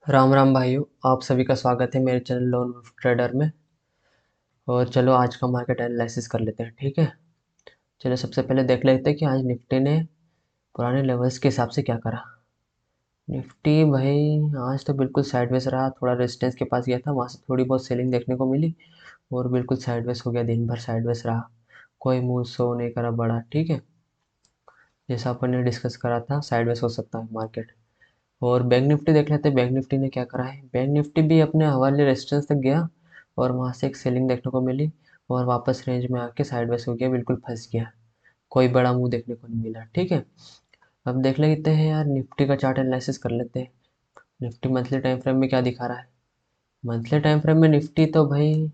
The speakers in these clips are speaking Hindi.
राम राम भाइयों, आप सभी का स्वागत है मेरे चैनल लोन वुल्फ ट्रेडर में। और चलो आज का मार्केट एनालिसिस कर लेते हैं, ठीक है। चलो सबसे पहले देख लेते हैं कि आज निफ्टी ने पुराने लेवल्स के हिसाब से क्या करा। निफ्टी भाई आज तो बिल्कुल साइडवेज रहा, थोड़ा रेजिस्टेंस के पास गया था, वहाँ से थोड़ी बहुत सेलिंग देखने को मिली और बिल्कुल साइडवेज हो गया, दिन भर साइडवेज रहा, कोई मूव शो नहीं करा बड़ा, ठीक है। जैसा अपन ने डिस्कस करा था साइडवेज हो सकता है मार्केट। और बैंक निफ्टी देख लेते हैं, बैंक निफ्टी ने क्या करा है। बैंक निफ्टी भी अपने हवाले रेजिस्टेंस तक गया और वहाँ से एक सेलिंग देखने को मिली और वापस रेंज में आके साइडवेज हो गया, बिल्कुल फंस गया, कोई बड़ा मुंह देखने को नहीं मिला, ठीक है। अब देख लेते हैं यार, निफ्टी का चार्ट एनालिसिस कर लेते हैं। निफ्टी मंथली टाइम फ्रेम में क्या दिखा रहा है। मंथली टाइम फ्रेम में निफ्टी तो भाई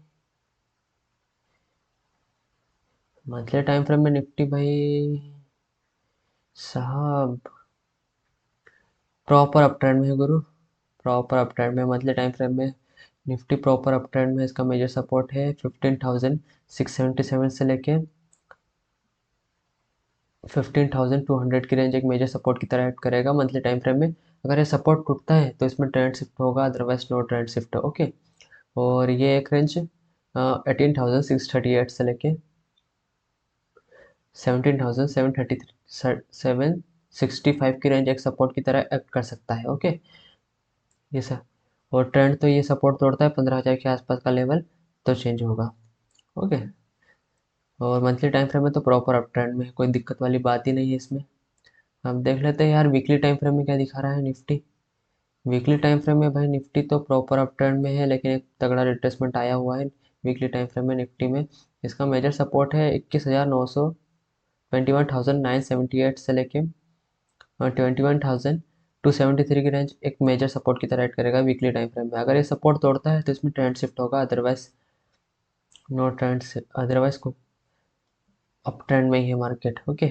मंथली टाइम फ्रेम में निफ्टी भाई साहब प्रॉपर अप ट्रेंड में है गुरु, प्रॉपर अप ट्रेंड में मंथली टाइम फ्रेम में निफ्टी प्रॉपर अप ट्रेंड में। इसका मेजर सपोर्ट है 15,677 से लेके 15,200 की रेंज, एक मेजर सपोर्ट की तरह एक्ट करेगा मंथली टाइम फ्रेम में। अगर ये सपोर्ट टूटता है तो इसमें ट्रेंड शिफ्ट होगा, अदरवाइज नो ट्रेंड शिफ्ट है, ओके। और ये एक रेंज 18,638 से लेके 17,765 की रेंज एक सपोर्ट की तरह एक्ट कर सकता है, ओके। ये सर, और ट्रेंड तो ये सपोर्ट तोड़ता है 15,000 के आसपास का लेवल तो चेंज होगा, ओके। और मंथली टाइम फ्रेम में तो प्रॉपर अप ट्रेंड में है, कोई दिक्कत वाली बात ही नहीं है इसमें। अब देख लेते हैं यार वीकली टाइम फ्रेम में क्या दिखा रहा है निफ्टी। वीकली टाइम फ्रेम में भाई निफ्टी तो प्रॉपर अप ट्रेंड में है, लेकिन एक तगड़ा रिट्रेसमेंट आया हुआ है वीकली टाइम फ्रेम में निफ्टी में। इसका मेजर सपोर्ट है 21,900, 21,978 से लेके 21,273 की रेंज एक मेजर सपोर्ट की तरह ऐड करेगा वीकली टाइम फ्रेम में। अगर ये सपोर्ट तोड़ता है तो इसमें ट्रेंड शिफ्ट होगा, अदरवाइज नो ट्रेंड, अदरवाइज को अप ट्रेंड में ही है मार्केट, ओके।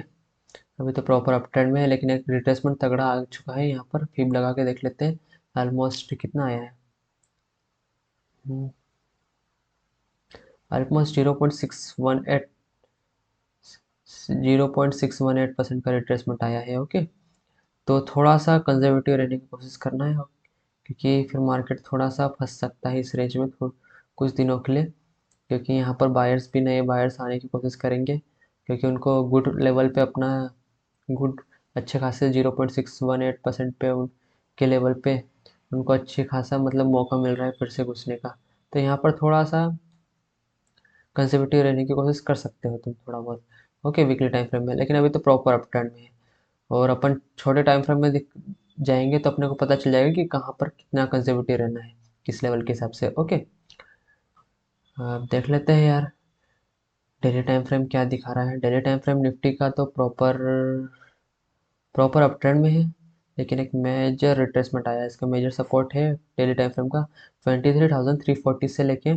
अभी तो प्रॉपर अप ट्रेंड में है, लेकिन एक रिट्रेसमेंट तगड़ा आ चुका है यहाँ पर। फिब लगा के देख लेते हैं, ऑलमोस्ट कितना आया है। ऑलमोस्ट 0.618 का रिट्रेसमेंट आया है, ओके। तो थोड़ा सा कंजर्वेटिव रहने की कोशिश करना है, क्योंकि फिर मार्केट थोड़ा सा फंस सकता है इस रेंज में कुछ दिनों के लिए, क्योंकि यहाँ पर बायर्स भी नए बायर्स आने की कोशिश करेंगे, क्योंकि उनको गुड लेवल पे अपना गुड अच्छे खासे 0.618% पे उनके लेवल पे उनको अच्छी खासा मतलब मौका मिल रहा है फिर से घुसने का। तो यहाँ पर थोड़ा सा कंजर्वेटिव रहने की कोशिश कर सकते हो तुम थोड़ा बहुत, ओके, वीकली टाइम फ्रेम में। लेकिन अभी तो प्रॉपर अप ट्रेंड में है, और अपन छोटे टाइम फ्रेम में जाएंगे तो अपने को पता चल जाएगा कि कहाँ पर कितना कंजर्वेटिव रहना है, किस लेवल के हिसाब से, ओके। अब देख लेते हैं यार, डेली टाइम फ्रेम क्या दिखा रहा है। डेली टाइम फ्रेम निफ्टी का तो प्रॉपर प्रॉपर अप ट्रेंड में है, लेकिन एक मेजर रिट्रेसमेंट आया है। इसका मेजर सपोर्ट है डेली टाइम फ्रेम का 23,340 से लेके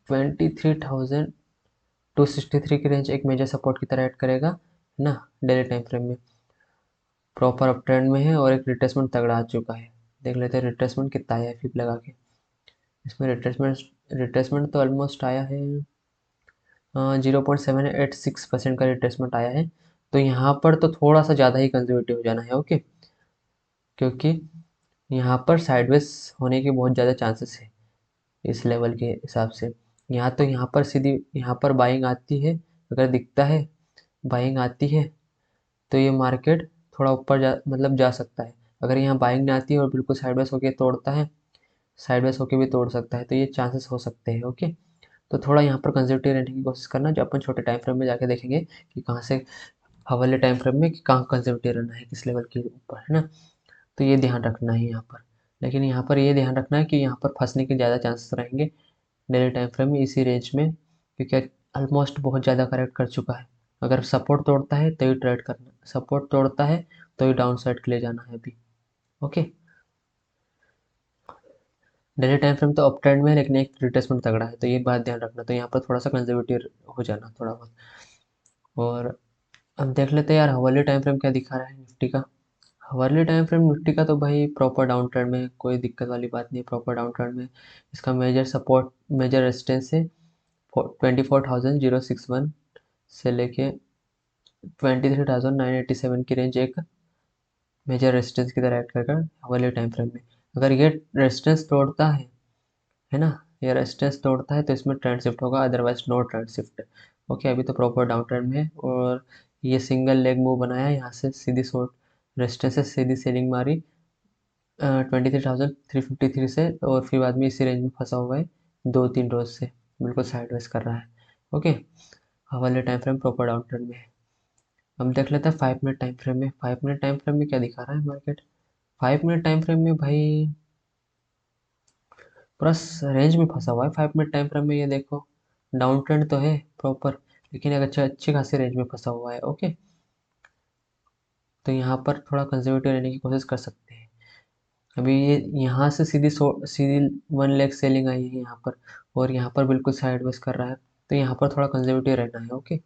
23,263 की रेंज एक मेजर सपोर्ट की तरह ऐड करेगा, है ना। डेली टाइम फ्रेम में प्रॉपर अप ट्रेंड में है और एक रिट्रेसमेंट तगड़ा आ चुका है। देख लेते हैं रिट्रेसमेंट कितना आया है फिप लगा के। इसमें रिट्रेसमेंट रिट्रेसमेंट तो ऑलमोस्ट आया है 0.786% का रिट्रेसमेंट आया है। तो यहाँ पर तो थोड़ा सा ज़्यादा ही कंजर्वेटिव हो जाना है, ओके, क्योंकि यहाँ पर साइडवेज होने के बहुत ज़्यादा चांसेस है इस लेवल के हिसाब से। यहाँ पर सीधी यहाँ पर बाइंग आती है, अगर दिखता है बाइंग आती है तो ये मार्केट थोड़ा ऊपर मतलब जा सकता है। अगर यहाँ बाइंग नहीं आती है और बिल्कुल साइडवेज होके तोड़ता है, साइडवेज होके भी तोड़ सकता है, तो ये चांसेस हो सकते हैं, ओके। तो थोड़ा यहाँ पर कंजर्वेटिव रहने की कोशिश करना, जो अपन छोटे टाइम फ्रेम में जाके देखेंगे कि कहाँ से हवाले टाइम फ्रेम में कि कहाँ कंजर्वेटिव रहना है, किस लेवल के ऊपर, है ना। तो ये ध्यान रखना है यहाँ पर। लेकिन यहाँ पर ये ध्यान रखना है कि यहाँ पर फंसने के ज़्यादा चांसेस रहेंगे डेली टाइम फ्रेम में इसी रेंज में, क्योंकि ऑलमोस्ट बहुत ज़्यादा करेक्ट कर चुका है। अगर सपोर्ट तोड़ता है तो ही ट्रेड करना, सपोर्ट तोड़ता है तो ही डाउन साइड के लिए जाना है अभी, ओके। डेली टाइम फ्रेम तो अप ट्रेंड में है, लेकिन एक रिट्रेसमेंट तगड़ा है, तो ये बात ध्यान रखना। तो यहाँ पर थोड़ा सा कंजर्वेटिव हो जाना थोड़ा बहुत। और अब देख लेते हैं यार हवाले टाइम फ्रेम क्या दिखा रहा है निफ्टी का। हवाले टाइम फ्रेम निफ्टी का तो भाई प्रॉपर डाउन ट्रेंड में है, कोई दिक्कत वाली बात नहीं है, प्रॉपर डाउन ट्रेंड में। इसका मेजर सपोर्ट मेजर रेजिस्टेंस है 24,061 से लेके 23,987 की रेंज एक मेजर रेजिस्टेंस की तरह एक्ट करेगा वाले टाइम फ्रेम में। अगर ये रेजिस्टेंस तोड़ता है ना, ये रेजिस्टेंस तोड़ता है तो इसमें ट्रेंड शिफ्ट होगा, otherwise no trend shift. Okay, अभी तो प्रॉपर डाउन ट्रेंड में है और ये सिंगल लेग मूव बनाया, यहाँ से सीधी शॉर्ट रेजिस्टेंस से सीधी सेलिंग मारी 23,353 से, और फिर बाद में इसी रेंज में फंसा हुआ है 2-3 रोज से, बिल्कुल साइडवेज कर रहा है। ओके, हवाले time frame proper down trend में है। हम देख लेते हैं 5 मिनट टाइम फ्रेम में। 5 मिनट टाइम फ्रेम में क्या दिखा रहा है मार्केट? 5 मिनट टाइम फ्रेम में भाई पूरा रेंज में फंसा हुआ है। 5 मिनट टाइम फ्रेम में ये देखो, डाउन ट्रेंड तो है प्रॉपर, लेकिन एक अच्छी खासी रेंज में फंसा हुआ है। ओके, तो यहाँ पर थोड़ा कंजर्वेटिव रहने की कोशिश कर सकते हैं। अभी ये यहाँ से सीधी 1 लाख सेलिंग आई है यहाँ पर, और यहाँ पर बिल्कुल साइडवेज कर रहा है, तो यहाँ पर थोड़ा कंजर्वेटिव रहना है। ओके,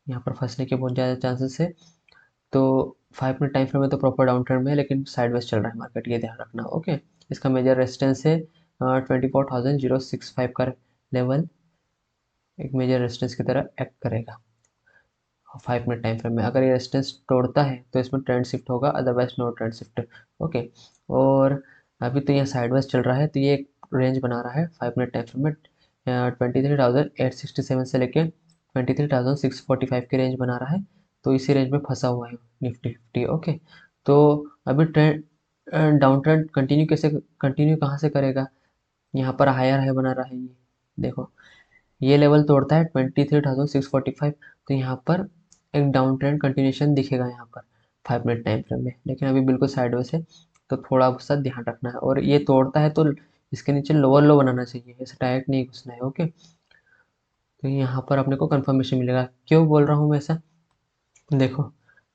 यहाँ पर फंसने के बहुत ज़्यादा चांसेस है। तो 5 मिनट टाइम फ्रेम में तो प्रॉपर डाउन ट्रेंड में है, लेकिन साइडवेज चल रहा है मार्केट, ये ध्यान रखना। ओके, इसका मेजर रेजिस्टेंस है 24,065 का लेवल, एक मेजर रेजिस्टेंस की तरह एक्ट करेगा 5 मिनट टाइम फ्रेम में। अगर ये रेजिस्टेंस तोड़ता है तो इसमें ट्रेंड शिफ्ट होगा, otherwise no trend shift. Okay, और अभी तो ये साइडवेज चल रहा है, तो ये एक रेंज बना रहा है 5 मिनट टाइम फ्रेम में 23,867 से लेके 23,645 की रेंज बना रहा है, तो इसी रेंज में फंसा हुआ है निफ्टी 50। ओके, तो अभी ट्रेंड डाउन ट्रेंड कंटिन्यू कहाँ से करेगा? यहाँ पर हायर हाई बना रहा है ये, देखो ये लेवल तोड़ता है 23,645, तो यहाँ पर एक डाउन ट्रेंड कंटिन्यूशन दिखेगा यहाँ पर 5 मिनट टाइम फ्रेम में, लेकिन अभी बिल्कुल साइडवेज है, तो थोड़ा सा ध्यान रखना है। और ये तोड़ता है तो इसके नीचे लोअर लो बनाना चाहिए, ऐसे डायरेक्ट नहीं घुसना है। ओके, तो यहाँ पर अपने को कंफर्मेशन मिलेगा। क्यों बोल रहा हूँ मैं ऐसा? देखो,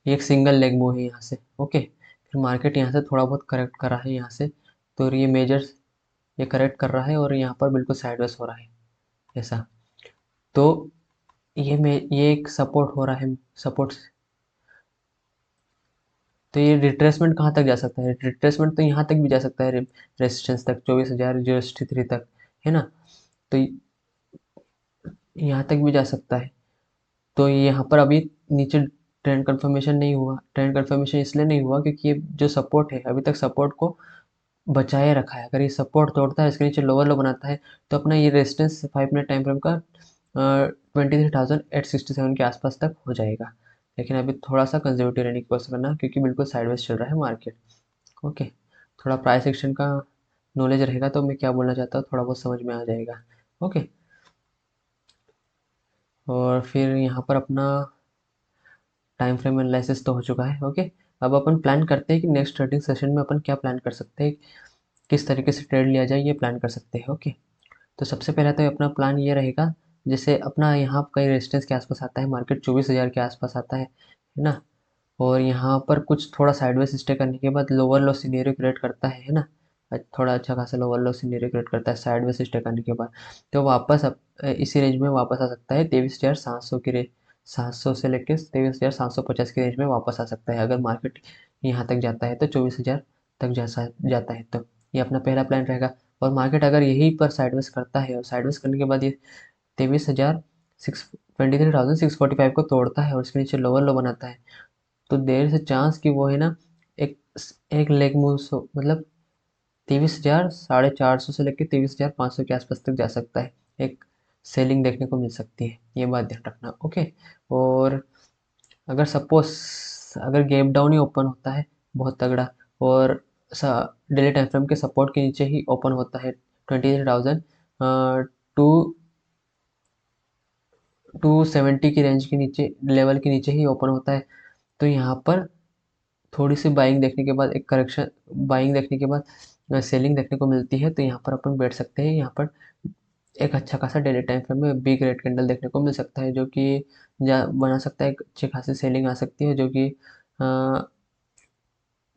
ये एक सिंगल लेग मूव है यहाँ से। ओके, फिर मार्केट यहाँ से थोड़ा बहुत करेक्ट कर रहा है यहाँ से, तो ये मेजर्स ये करेक्ट कर रहा है और यहाँ पर बिल्कुल साइडवेज हो रहा है ऐसा। तो ये एक सपोर्ट हो रहा है, सपोर्ट। तो ये रिट्रेसमेंट कहाँ तक जा सकता है? रिट्रेसमेंट तो यहाँ तक भी जा सकता है, रेजिस्टेंस तक 24,063 तक, है ना? तो यहाँ तक भी जा सकता है। तो यहाँ पर अभी नीचे ट्रेंड कंफर्मेशन नहीं हुआ। ट्रेंड कंफर्मेशन इसलिए नहीं हुआ क्योंकि ये जो सपोर्ट है अभी तक सपोर्ट को बचाए रखा है। अगर ये सपोर्ट तोड़ता है, इसके नीचे लोअर लो बनाता है, तो अपना ये रेजिस्टेंस 5 मिनट टाइम फ्रेम का 23,867 के आसपास तक हो जाएगा। लेकिन अभी थोड़ा सा कंजर्वेटिव रहने की कोशिश करना, क्योंकि बिल्कुल साइडवेज चल रहा है मार्केट। ओके, थोड़ा प्राइस एक्शन का नॉलेज रहेगा तो मैं क्या बोलना चाहता हूँ थोड़ा बहुत समझ में आ जाएगा। ओके, और फिर यहाँ पर अपना टाइम फ्रेम एनालिसिस तो हो चुका है। ओके, अब अपन प्लान करते हैं कि नेक्स्ट ट्रेडिंग सेशन में अपन क्या प्लान कर सकते हैं, किस तरीके से ट्रेड लिया जाए, ये प्लान कर सकते हैं। ओके, तो सबसे पहले तो अपना प्लान ये रहेगा, जैसे अपना यहाँ कई रेजिस्टेंस के आसपास आता है मार्केट, 24,000 के आसपास आता है ना? और यहाँ पर कुछ थोड़ा साइडवेज स्टे करने के बाद लोअर लो सिनेरियो क्रिएट करता है ना? थोड़ा अच्छा खासा लोअर लो सिनेरियो क्रिएट करता है साइडवेज स्टे करने के बाद, तो वापस इसी रेंज में वापस आ सकता है 23,700 की रेंज, 700 से लेकर 23,750 की रेंज में वापस आ सकता है। अगर मार्केट यहाँ तक जाता है तो 24,000 तक जैसा जाता है, तो ये अपना पहला प्लान रहेगा। और मार्केट अगर यहीं पर साइडवेज करता है और साइडवेज करने के बाद ये 23,645 को तोड़ता है और उसके नीचे लोअर लो बनाता है, तो देर से चांस कि वो है ना एक एक लेग मूव मतलब 23,450 से लेकर 23,500 के आसपास तक जा सकता है, एक सेलिंग देखने को मिल सकती है, ये बात ध्यान रखना। ओके, और अगर सपोज अगर गैप डाउन ही ओपन होता है बहुत तगड़ा, और डेली टाइम फ्रेम के सपोर्ट के नीचे ही ओपन होता है 23,000 टू 270 की रेंज के नीचे, लेवल के नीचे ही ओपन होता है, तो यहाँ पर थोड़ी सी बाइंग देखने के बाद एक करेक्शन, बाइंग देखने के बाद सेलिंग देखने को मिलती है, तो यहाँ पर अपन बैठ सकते हैं। यहाँ पर एक अच्छा खासा डेली टाइम फ्रेम में बिग रेड कैंडल देखने को मिल सकता है, जो कि बना सकता है, एक अच्छी खासी सेलिंग आ सकती है, जो कि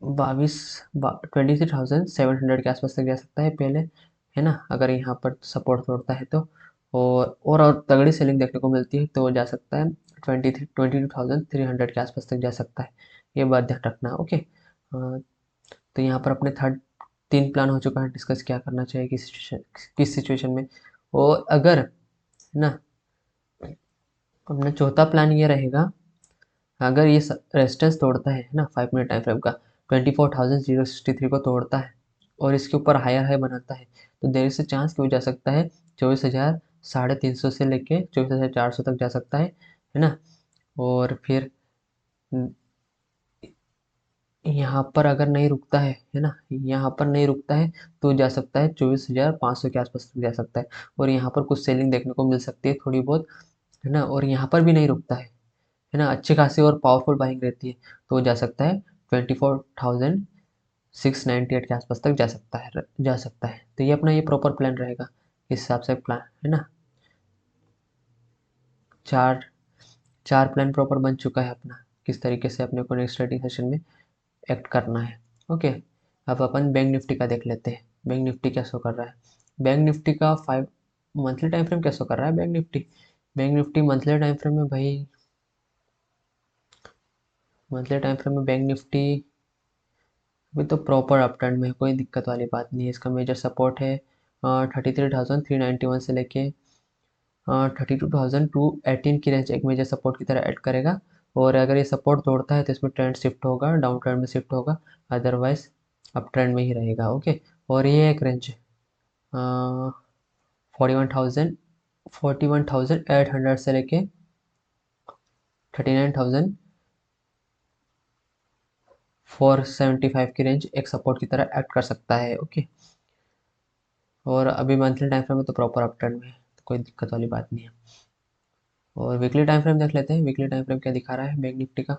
23,700 के आसपास तक जा सकता है पहले, है ना? अगर यहाँ पर सपोर्ट तोड़ता है तो, और तगड़ी सेलिंग देखने को मिलती है तो जा सकता है 22,300 के आसपास तक जा सकता है, ये बात ध्यान रखना। ओके, तो यहाँ पर अपने थर्ड 3 प्लान हो चुका है डिस्कस, क्या करना चाहिए किस सिचुएशन में। और अगर है ना, अपना चौथा प्लान ये रहेगा, अगर ये रेजिस्टेंस तोड़ता है ना 5 मिनट टाइम फ्रेम का, 24,063 को तोड़ता है और इसके ऊपर हायर हाई बनाता है, तो देर से चांस कि वो जा सकता है 24,350 से लेके 24,400 तक जा सकता है ना। और फिर यहाँ पर अगर नहीं रुकता है ना, यहाँ पर नहीं रुकता है तो जा सकता है 24,500 के आसपास तक जा सकता है। और यहाँ पर कुछ सेलिंग देखने को मिल सकती है थोड़ी बहुत, है ना। और यहाँ पर भी नहीं रुकता है ना, अच्छी खासी और पावरफुल बाइंग रहती है, तो वो जा सकता है 24,698 के आसपास तक जा सकता है। तो ये अपना ये प्रॉपर प्लान रहेगा, इस हिसाब से प्लान, है ना। चार चार प्लान प्रॉपर बन चुका है अपना, किस तरीके से अपने को नेक्स्ट ट्रेडिंग सेशन में एक्ट करना है। ओके, अब अपन बैंक निफ्टी का देख लेते हैं, बैंक निफ्टी क्या शो कर रहा है। बैंक निफ्टी का 5 मंथली टाइम फ्रेम क्या शो कर रहा है। Bank Nifty monthly time frame में भाई, मंथली टाइम फ्रेम में बैंक निफ्टी अभी तो प्रॉपर अप ट्रेंड में है, कोई दिक्कत वाली बात नहीं है। इसका मेजर सपोर्ट है 33,391 से लेके 32,218 की रेंज, एक मेजर सपोर्ट की तरह ऐड करेगा। और अगर ये सपोर्ट तोड़ता है तो इसमें ट्रेंड शिफ्ट होगा, डाउन ट्रेंड में शिफ्ट होगा, अदरवाइज अप ट्रेंड में ही रहेगा। ओके, और ये एक रेंज 41,800 से लेके 39,475 की रेंज एक सपोर्ट की तरह एक्ट कर सकता है। ओके, और अभी मंथली टाइम फ्रेम में तो प्रॉपर अप ट्रेंड में है, तो कोई दिक्कत वाली बात नहीं है। और वीकली टाइम फ्रेम देख लेते हैं, वीकली टाइम फ्रेम क्या दिखा रहा है बैंक निफ्टी का।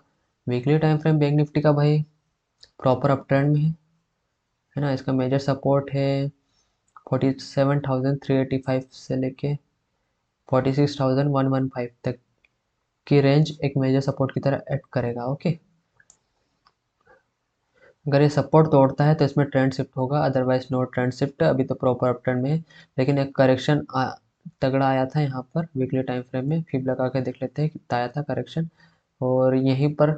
Weekly time frame bank Nifty का भाई प्रॉपर अप ट्रेंड में है ना। इसका मेजर सपोर्ट है 47,385 से लेके 46,115 तक की रेंज एक मेजर सपोर्ट की तरह एक्ट करेगा। ओके, अगर ये सपोर्ट तोड़ता है तो इसमें ट्रेंड शिफ्ट होगा, अदरवाइज नो ट्रेंड शिफ्ट, अभी तो प्रॉपर अप ट्रेंड में है। लेकिन एक करेक्शन तगड़ा आया था यहाँ पर वीकली टाइम फ्रेम में, फिब लगा के देख लेते हैं कितना आया था करेक्शन। और यहीं पर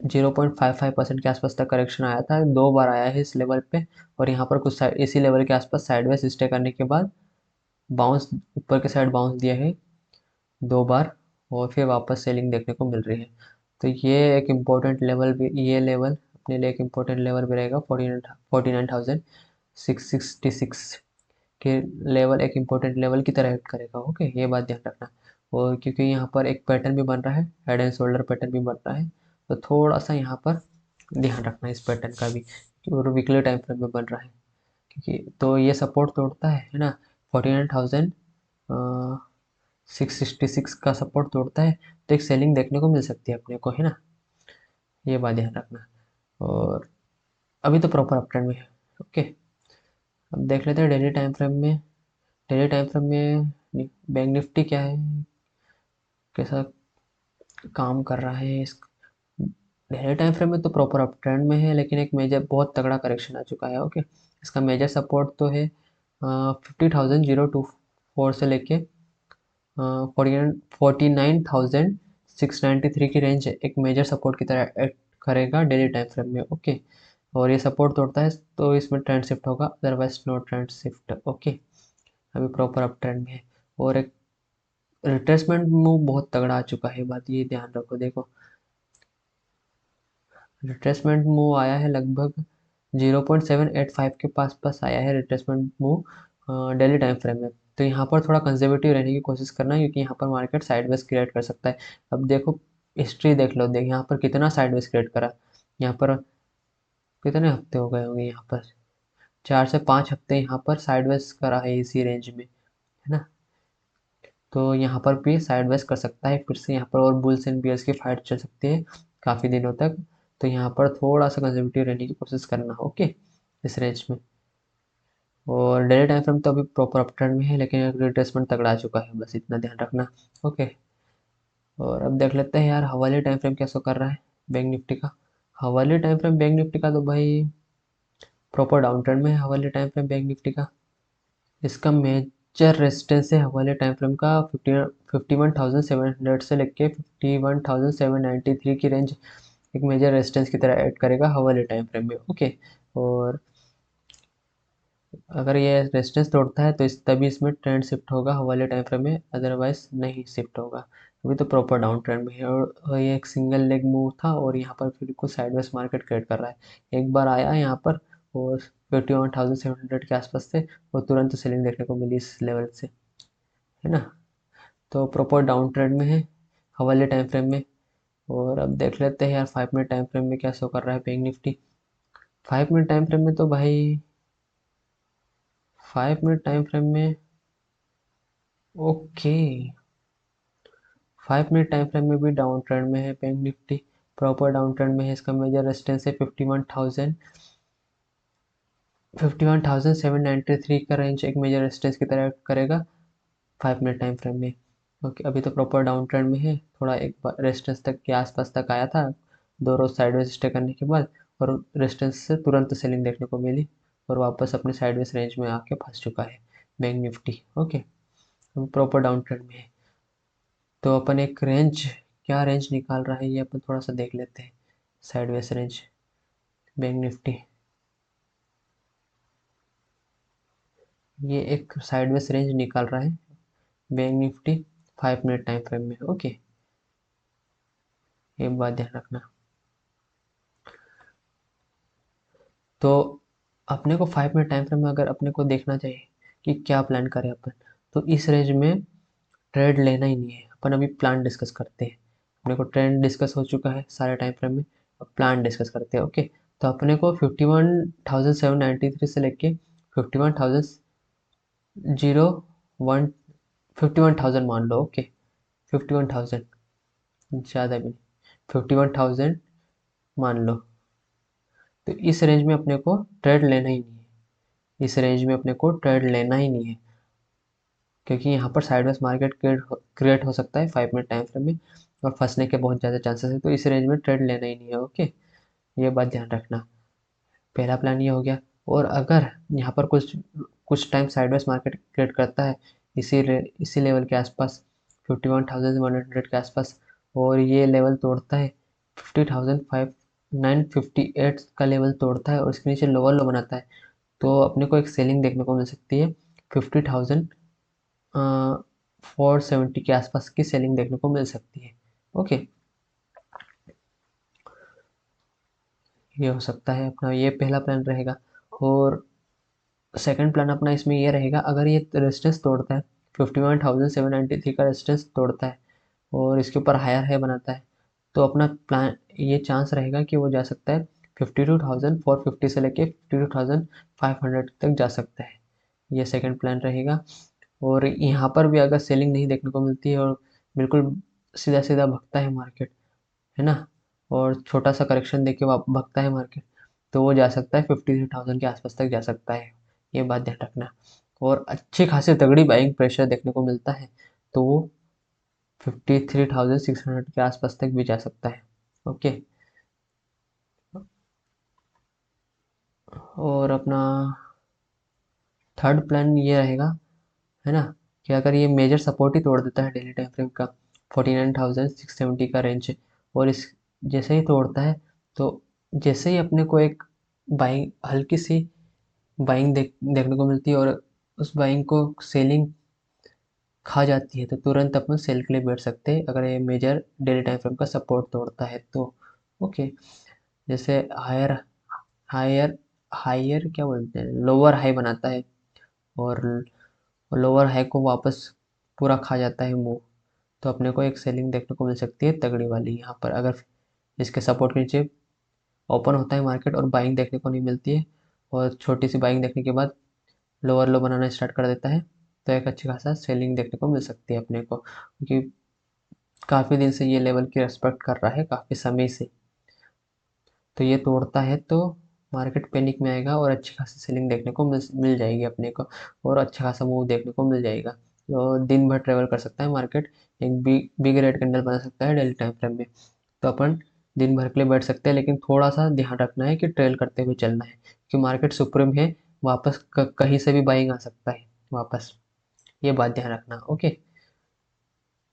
0.55% के आसपास तक करेक्शन आया था, 2 बार आया है इस लेवल पे। और यहाँ पर कुछ इसी लेवल के आसपास साइडवेज स्टे करने के बाद बाउंस, ऊपर के साइड बाउंस दिया है 2 बार, और फिर वापस सेलिंग देखने को मिल रही है। तो ये एक इम्पोर्टेंट लेवल भी, ये लेवल अपने लिए एक इम्पोर्टेंट लेवल भी रहेगा। 49,666 के लेवल एक इम्पोर्टेंट लेवल की तरह एक्ट करेगा। ओके, ये बात ध्यान रखना। और क्योंकि यहाँ पर एक पैटर्न भी बन रहा है, हेड एंड शोल्डर पैटर्न भी बन रहा है, तो थोड़ा सा यहाँ पर ध्यान रखना इस पैटर्न का भी, और वीकली टाइम फ्रेम में बन रहा है। क्योंकि तो ये सपोर्ट तोड़ता है ना, 49,666 का सपोर्ट तोड़ता है, तो एक सेलिंग देखने को मिल सकती है अपने को, है ना। ये बात ध्यान रखना। और अभी तो प्रॉपर अप ट्रेंड में है। ओके, अब देख लेते हैं डेली टाइम फ्रेम में। डेली टाइम फ्रेम में बैंक निफ्टी क्या है, कैसा काम कर रहा है। इस डेली टाइम फ्रेम में तो प्रॉपर अप ट्रेंड में है, लेकिन एक मेजर बहुत तगड़ा करेक्शन आ चुका है। ओके, इसका मेजर सपोर्ट तो है 50,024 से लेके 49,693 की रेंज एक मेजर सपोर्ट की तरह एक्ट करेगा डेली टाइम फ्रेम में। ओके, और ये सपोर्ट तोड़ता है तो इसमें ट्रेंड शिफ्ट होगा, otherwise no trend shift. Okay, अभी प्रॉपर अप ट्रेंड में है। और एक रिट्रेसमेंट मूव बहुत तगड़ा आ चुका है, बात ये ध्यान रखो। देखो, रिट्रेसमेंट मूव आया है लगभग 0.785 के पास पास आया है retracement move daily time frame में। तो यहाँ पर थोड़ा कंजर्वेटिव रहने की कोशिश करना है, क्योंकि यहाँ पर मार्केट साइडवेज क्रिएट कर सकता है। अब देखो, हिस्ट्री देख लो, देख यहाँ पर कितना साइडवेज क्रिएट करा। यहाँ पर कितने हफ्ते हो गए होंगे, यहाँ पर 4 से 5 हफ्ते यहाँ पर साइडवेज करा है इसी रेंज में, है ना। तो यहाँ पर भी साइडवेज कर सकता है फिर से, यहाँ पर और बुल्स एंड बियर्स की फाइट चल सकती है काफ़ी दिनों तक। तो यहाँ पर थोड़ा सा कंजर्वेटिव रहने की कोशिश करना। ओके, इस रेंज में। और डेली टाइम फ्रेम तो अभी प्रॉपर अप ट्रेंड में है, लेकिन एक रिट्रेसमेंट तगड़ा आ चुका है, बस इतना ध्यान रखना। ओके, और अब देख लेते हैं यार हवाले टाइम फ्रेम कैसा कर रहा है बैंक निफ्टी का। हवाले टाइम फ्रेम बैंक निफ्टी का तो भाई प्रॉपर डाउन ट्रेंड में है हवाले टाइम फ्रेम बैंक निफ्टी का। इसका मेजर रेजिस्टेंस है हवाले टाइम फ्रेम का 51,700 से लेके 51,793 की रेंज एक मेजर रेजिस्टेंस की तरह ऐड करेगा हवाले टाइम फ्रेम में। ओके, और अगर ये रेजिस्टेंस तोड़ता है तो तभी इसमें ट्रेंड शिफ्ट होगा हवाले टाइम फ्रेम में, अदरवाइज नहीं शिफ्ट होगा। अभी तो प्रॉपर डाउन ट्रेंड में है और ये एक सिंगल लेग मूव था और यहाँ पर फिर कुछ साइडवेज मार्केट क्रिएट कर रहा है। एक बार आया यहाँ पर और 51,700 के आसपास से और तुरंत सेलिंग देखने को मिली इस लेवल से, है ना। तो प्रॉपर डाउन ट्रेंड में है हवाले टाइम फ्रेम में। और अब देख लेते हैं यार 5 मिनट टाइम फ्रेम में क्या शो कर रहा है bank Nifty. 5 minute time frame में तो भाई 5 मिनट टाइम फ्रेम में ओके 5 मिनट टाइम फ्रेम में भी डाउन ट्रेंड में है bank Nifty. Proper down trend में है। इसका मेजर रेजिस्टेंस है 51,793 का रेंज एक मेजर रेजिस्टेंस की तरह करेगा 5 मिनट टाइम फ्रेम में। ओके अभी तो प्रॉपर डाउन ट्रेंड में है। थोड़ा एक रेजिस्टेंस तक के आसपास तक आया था 2 रोज साइडवेज स्टे करने के बाद और रेजिस्टेंस से तुरंत सेलिंग देखने को मिली और वापस अपने साइडवेज रेंज में आके फंस चुका है bank Nifty. Okay proper down trend में है। तो अपन एक रेंज क्या रेंज निकाल रहा है ये अपन थोड़ा सा देख लेते हैं। साइडवेज रेंज बैंक निफ्टी ये एक साइडवेज रेंज निकाल रहा है bank Nifty 5 minute time frame में। ओके ये बात ध्यान रखना। तो अपने को 5 मिनट टाइम फ्रेम में अगर अपने को देखना चाहिए कि क्या प्लान करें अपन, तो इस रेंज में ट्रेड लेना ही नहीं है। अपन अभी प्लान डिस्कस करते हैं। अपने को ट्रेंड डिस्कस हो चुका है सारे टाइम फ्रेम में, अब प्लान डिस्कस करते हैं। ओके तो अपने को 51,793 से लेके 51,001 51,000 मान लो। ओके 51,000 ज़्यादा भी नहीं 51,000 मान लो। तो इस रेंज में अपने को ट्रेड लेना ही नहीं है। इस रेंज में अपने को ट्रेड लेना ही नहीं है क्योंकि यहाँ पर साइडवेज मार्केट क्रिएट हो सकता है 5 मिनट टाइम फ्रेम में और फंसने के बहुत ज़्यादा चांसेस है। तो इस रेंज में ट्रेड लेना ही नहीं है। ओके ये बात ध्यान रखना। पहला प्लान ये हो गया। और अगर यहाँ पर कुछ कुछ टाइम साइडवेज मार्केट क्रिएट करता है इसी लेवल के आसपास 51,100 के आसपास और ये लेवल तोड़ता है 50,958 का लेवल तोड़ता है और इसके नीचे लोअर लो बनाता है, तो अपने को एक सेलिंग देखने को मिल सकती है 50,470 के आसपास की सेलिंग देखने को मिल सकती है। ओके ये हो सकता है अपना ये पहला प्लान रहेगा। और सेकंड प्लान अपना इसमें ये रहेगा अगर ये रेजिस्टेंस तोड़ता है 51,793 का रेजिस्टेंस तोड़ता है और इसके ऊपर हायर हाई बनाता है, तो अपना प्लान ये चांस रहेगा कि वो जा सकता है 52,450 से लेके 52,500 तक जा सकता है। ये सेकंड प्लान रहेगा। और यहाँ पर भी अगर सेलिंग नहीं देखने को मिलती है और बिल्कुल सीधा सीधा भगता है मार्केट, है ना, और छोटा सा करेक्शन देके भगता है मार्केट, तो वो जा सकता है 53,000 के आसपास तक जा सकता है। ये बात ध्यान रखना। और अच्छी खासी तगड़ी बाइंग प्रेशर देखने को मिलता है तो वो 53,600 के आसपास तक भी जा सकता है। ओके और अपना थर्ड प्लान ये रहेगा, है ना, कि अगर ये मेजर सपोर्ट ही तोड़ देता है डेली टाइम फ्रेम का 49,670 का रेंज और इस जैसे ही तोड़ता है तो जैसे ही अपने को एक बाइंग हल्की सी बाइंग देखने को मिलती है और उस बाइंग को सेलिंग खा जाती है तो तुरंत अपन सेल के लिए बैठ सकते हैं अगर ये मेजर डेली टाइम फ्रेम का सपोर्ट तोड़ता है तो। ओके जैसे हायर हायर हायर क्या बोलते हैं लोअर हाई बनाता है और लोअर हाई को वापस पूरा खा जाता है मूव, तो अपने को एक सेलिंग देखने को मिल सकती है तगड़ी वाली यहाँ पर अगर इसके सपोर्ट के नीचे ओपन होता है मार्केट और बाइंग देखने को नहीं मिलती है और छोटी सी बाइंग देखने के बाद लोअर लो बनाना स्टार्ट कर देता है, तो एक अच्छी खासा सेलिंग देखने को मिल सकती है अपने को क्योंकि काफ़ी दिन से ये लेवल की रेस्पेक्ट कर रहा है काफ़ी समय से। तो ये तोड़ता है तो मार्केट पैनिक में आएगा और अच्छी खासी सेलिंग देखने को मिल जाएगी अपने को और अच्छा खासा मूव देखने को मिल जाएगा। तो दिन भर ट्रेवल कर सकता है मार्केट, एक बिग बिग रेड कैंडल बना सकता है डेली टाइम फ्रेम में। तो अपन दिन भर के लिए बैठ सकते हैं लेकिन थोड़ा सा ध्यान रखना है कि ट्रेल करते हुए चलना है कि मार्केट सुप्रीम है, वापस कहीं से भी बाइंग आ सकता है वापस। ये बात ध्यान रखना। ओके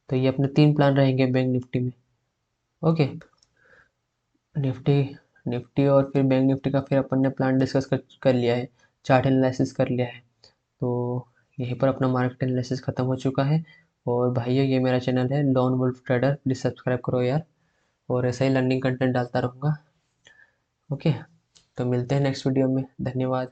तो ये अपने 3 प्लान रहेंगे बैंक निफ्टी में। ओके निफ्टी निफ्टी और फिर बैंक निफ्टी का फिर अपन ने प्लान डिस्कस कर लिया है, चार्ट एनालिसिस कर लिया है। तो यहीं पर अपना मार्केट एनालिसिस ख़त्म हो चुका है और भाइयों ये मेरा चैनल है lone wolf trader, please subscribe करो यार। और ऐसा ही लर्निंग कंटेंट डालता रहूँगा। ओके, तो मिलते हैं नेक्स्ट वीडियो में। धन्यवाद।